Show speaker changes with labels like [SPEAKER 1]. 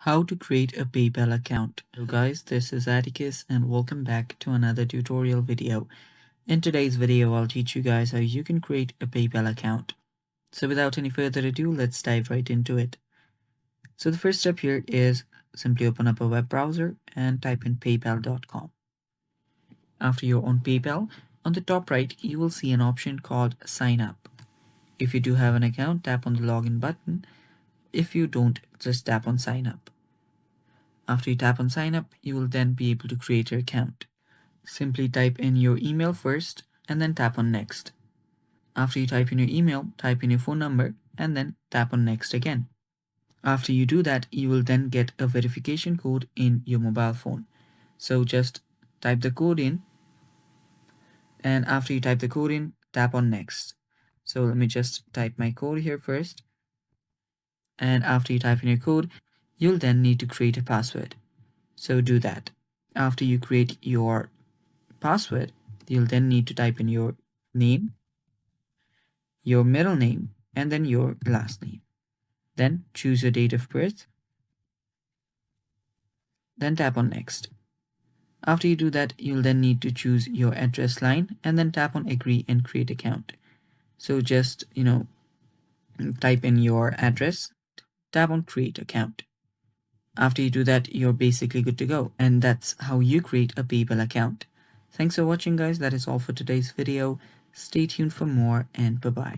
[SPEAKER 1] How to create a PayPal account. So guys, this is Atticus and welcome back to another tutorial video. In today's video, I'll teach you guys how you can create a PayPal account. So without any further ado, let's dive right into it. So the first step here is simply open up a web browser and type in paypal.com. After you're on PayPal, on the top right, you will see an option called sign up. If you do have an account, tap on the login button. If you don't, just tap on sign up. After you tap on sign up, you will then be able to create your account. Simply type in your email first and then tap on next. After you type in your email, type in your phone number and then tap on next again. After you do that, you will then get a verification code in your mobile phone. So just type the code in, and after you type the code in, tap on next. So let me just type my code here first. And after you type in your code, you'll then need to create a password. So do that. After you create your password, you'll then need to type in your name, your middle name, and then your last name. Then choose your date of birth. Then tap on next. After you do that, you'll then need to choose your address line and then tap on agree and create account. So just, type in your address, tap on create account. After you do that, you're basically good to go. And that's how you create a PayPal account. Thanks for watching, guys. That is all for today's video. Stay tuned for more and bye-bye.